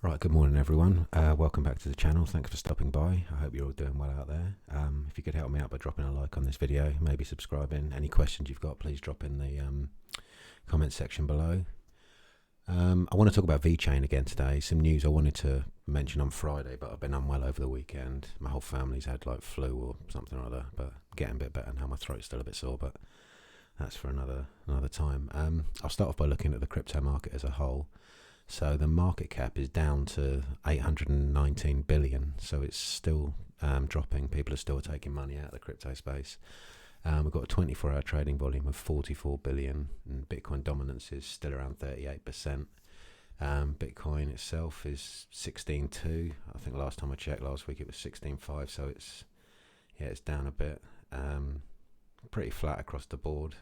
Right, good morning everyone. Welcome back to the channel. Thanks for stopping by. I hope you're all doing well out there. If you could help me out by dropping a like on this video, maybe subscribing. Any questions you've got, please drop in the comment section below. I want to talk about VeChain again today. Some news I wanted to mention on Friday, but I've been unwell over the weekend. My whole family's had like flu or something or other, but getting a bit better now. My throat's still a bit sore, but that's for another time. I'll start off by looking at the crypto market as a whole. So the market cap is down to 819 billion. So it's still dropping. People are still taking money out of the crypto space. We've got a 24-hour trading volume of 44 billion, and Bitcoin dominance is still around 38%. Bitcoin itself is 16.2. I think last time I checked last week it was 16.5. So it's down a bit. Pretty flat across the board.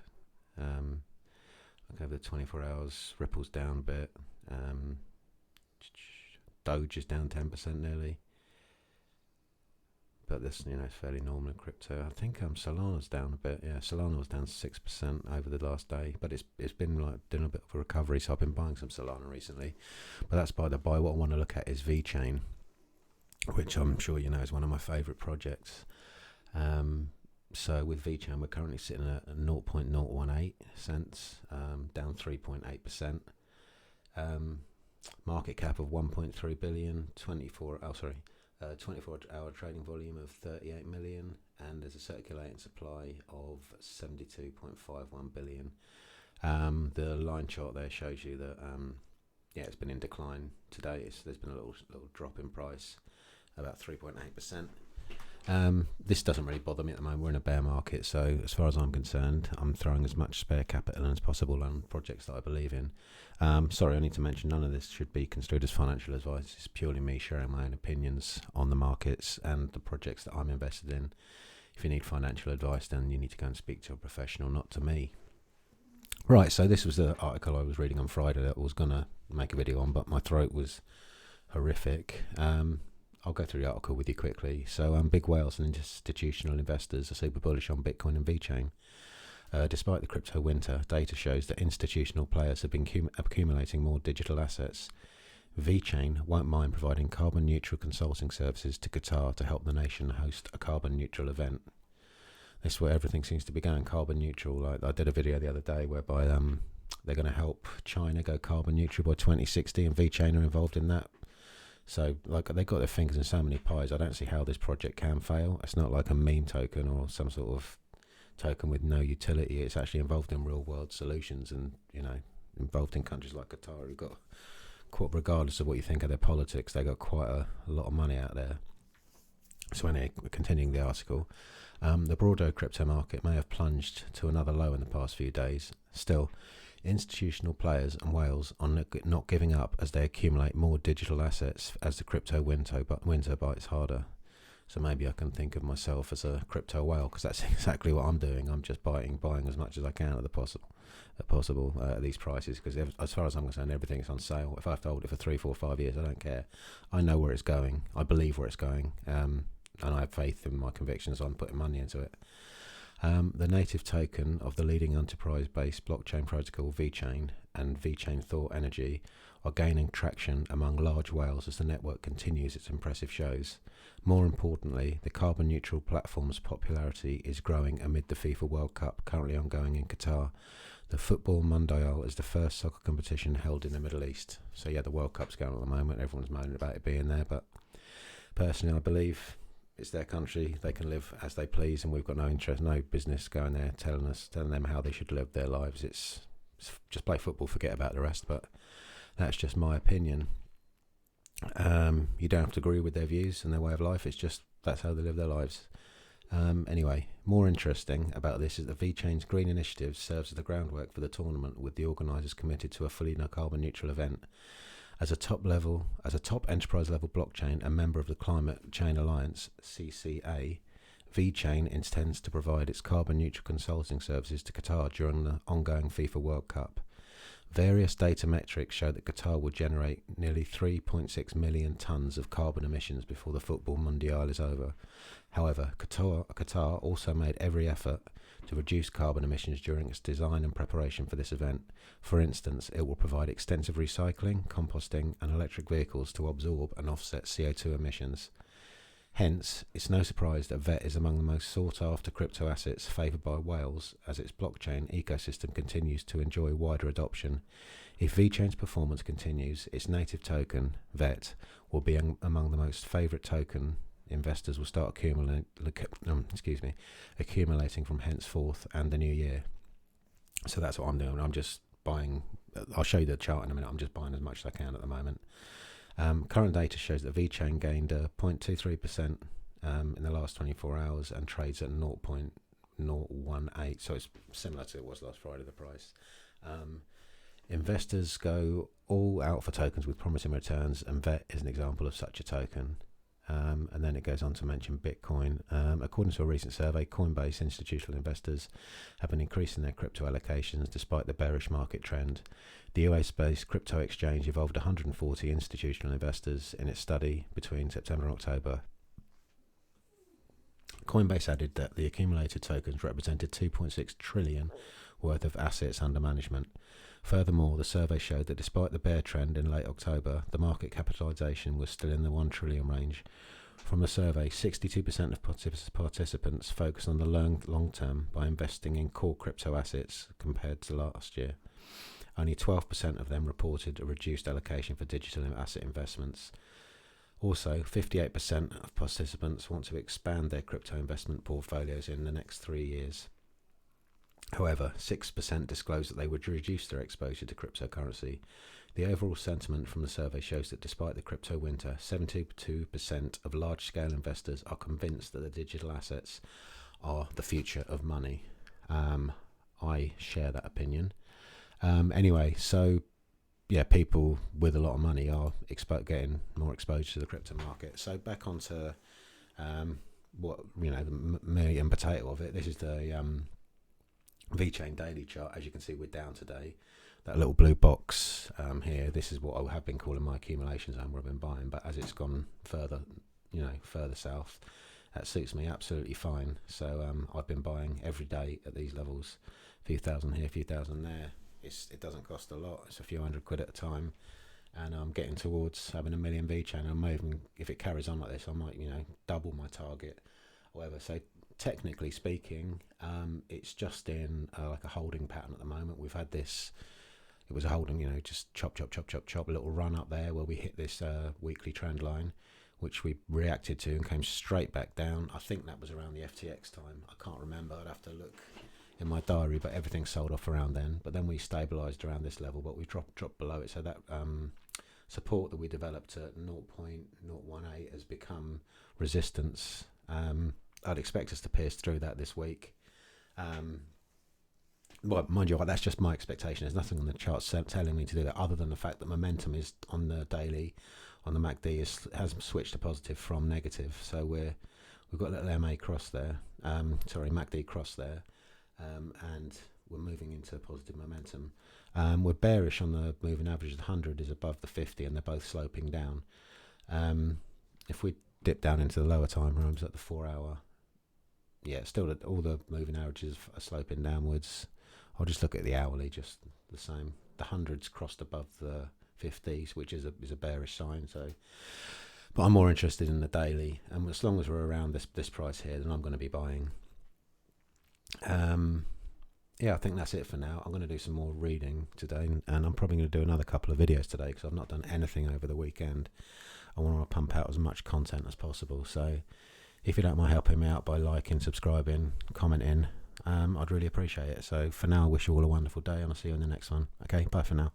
Over the 24 hours, Ripple's down a bit. Doge is down 10% nearly, but this is fairly normal in crypto. I think Solana's down a bit. Yeah, Solana was down 6% over the last day, but it's been like doing a bit of a recovery. So I've been buying some Solana recently, but that's by the by. What I want to look at is VeChain, which I'm sure you know is one of my favorite projects. So with VeChain, we're currently sitting at 0.018 cents, down 3.8%. Market cap of 1.3 billion, 24-hour trading volume of 38 million, and there's a circulating supply of 72.51 billion. The line chart there shows you that it's been in decline today. There's been a little drop in price, about 3.8%. This doesn't really bother me at the moment. We're in a bear market, so as far as I'm concerned, I'm throwing as much spare capital in as possible on projects that I believe in. Sorry, I need to mention none of this should be construed as financial advice. It's purely me sharing my own opinions on the markets and the projects that I'm invested in. If you need financial advice, then you need to go and speak to a professional, not to me. Right, so this was the article I was reading on Friday that I was going to make a video on, but my throat was horrific. I'll go through the article with you quickly. So big whales and institutional investors are super bullish on Bitcoin and VeChain. Despite the crypto winter, data shows that institutional players have been accumulating more digital assets. VeChain won't mind providing carbon neutral consulting services to Qatar to help the nation host a carbon neutral event. This is where everything seems to be going carbon neutral. Like I did a video the other day whereby they're going to help China go carbon neutral by 2060, and VeChain are involved in that. So, they've got their fingers in so many pies. I don't see how this project can fail. It's not like a meme token or some sort of token with no utility. It's actually involved in real-world solutions and, involved in countries like Qatar who've got, regardless of what you think of their politics, they've got quite a lot of money out there. So anyway, continuing the article, the broader crypto market may have plunged to another low in the past few days. Still, institutional players and whales are not giving up as they accumulate more digital assets as the crypto winter bites harder. So maybe I can think of myself as a crypto whale, because that's exactly what I'm doing. I'm just buying as much as I can at these prices, because as far as I'm concerned, everything's on sale. If I've held it for 3, 4, 5 years, I don't care. I know where it's going. I believe where it's going, and I have faith in my convictions. So I'm putting money into it. The native token of the leading enterprise-based blockchain protocol VeChain and VeChain Thought Energy are gaining traction among large whales as the network continues its impressive shows. More importantly, the carbon-neutral platform's popularity is growing amid the FIFA World Cup currently ongoing in Qatar. The Football Mundial is the first soccer competition held in the Middle East. So yeah, the World Cup's going on at the moment. Everyone's moaning about it being there, but personally, I believe it's their country. They can live as they please, and we've got no business going there telling them how they should live their lives. It's just play football, forget about the rest. But that's just my opinion. You don't have to agree with their views and their way of life. It's just that's how they live their lives. Anyway, more interesting about this is that VeChain's green initiative serves as the groundwork for the tournament, with the organisers committed to a fully carbon neutral event. As a top enterprise level blockchain and member of the Climate Chain Alliance (CCA), VeChain intends to provide its carbon neutral consulting services to Qatar during the ongoing FIFA World Cup. Various data metrics show that Qatar will generate nearly 3.6 million tonnes of carbon emissions before the Football Mundial is over. However, Qatar also made every effort to reduce carbon emissions during its design and preparation for this event. For instance, it will provide extensive recycling, composting, and electric vehicles to absorb and offset CO2 emissions. Hence, it's no surprise that VET is among the most sought-after crypto assets favoured by whales as its blockchain ecosystem continues to enjoy wider adoption. If VeChain's performance continues, its native token, VET, will be among the most favourite token investors will start accumulating from henceforth and the new year. So that's what I'm doing. I'm just buying. I'll show you the chart in a minute. I'm just buying as much as I can at the moment. Current data shows that VeChain gained 0.23% in the last 24 hours and trades at 0.018. So it's similar to it was last Friday, the price. Investors go all out for tokens with promising returns, and VET is an example of such a token. And then it goes on to mention Bitcoin. According to a recent survey, Coinbase institutional investors have been increasing their crypto allocations despite the bearish market trend. The US-based crypto exchange involved 140 institutional investors in its study between September and October. Coinbase added that the accumulated tokens represented 2.6 trillion worth of assets under management. Furthermore, the survey showed that despite the bear trend in late October, the market capitalization was still in the 1 trillion range. From the survey, 62% of participants focused on the long term by investing in core crypto assets compared to last year. Only 12% of them reported a reduced allocation for digital asset investments. Also, 58% of participants want to expand their crypto investment portfolios in the next 3 years. However, 6% disclosed that they would reduce their exposure to cryptocurrency. The overall sentiment from the survey shows that despite the crypto winter, 72% of large-scale investors are convinced that the digital assets are the future of money. I share that opinion. Anyway, so yeah, people with a lot of money are getting more exposure to the crypto market. So back onto what the meat and potato of it. This is the VeChain daily chart. As you can see, we're down today. That little blue box here, this is what I have been calling my accumulation zone where I've been buying, but as it's gone further south, that suits me absolutely fine. So I've been buying every day at these levels, a few thousand here, a few thousand there. It doesn't cost a lot. It's a few £100 at a time, and I'm getting towards having 1 million VeChain. I'm moving. If it carries on like this, I might double my target, however. So technically speaking, it's just in like a holding pattern at the moment. We've had this. It was a holding, just chop, a little run up there where we hit this weekly trend line, which we reacted to and came straight back down. I think that was around the FTX time. I can't remember. I'd have to look in my diary, but everything sold off around then. But then we stabilised around this level, but we dropped below it. So that support that we developed at 0.018 has become resistance. I'd expect us to pierce through that this week. Well, mind you, that's just my expectation. There's nothing on the chart telling me to do that, other than the fact that momentum is on the daily, on the MACD has switched to positive from negative. So we've got a little MA cross there. MACD cross there, and we're moving into positive momentum. We're bearish on the moving average. The 100 is above the 50, and they're both sloping down. If we dip down into the lower time frames at the 4 hour, still all the moving averages are sloping downwards. I'll just look at the hourly, just the same. The 100's crossed above the 50s, which is a bearish sign. So, but I'm more interested in the daily, and as long as we're around this price here, then I'm going to be buying. I think that's it for now. I'm going to do some more reading today, and I'm probably going to do another couple of videos today because I've not done anything over the weekend. I want to pump out as much content as possible. So if you don't mind helping me out by liking, subscribing, commenting, I'd really appreciate it. So for now, I wish you all a wonderful day, and I'll see you in the next one. Okay, bye for now.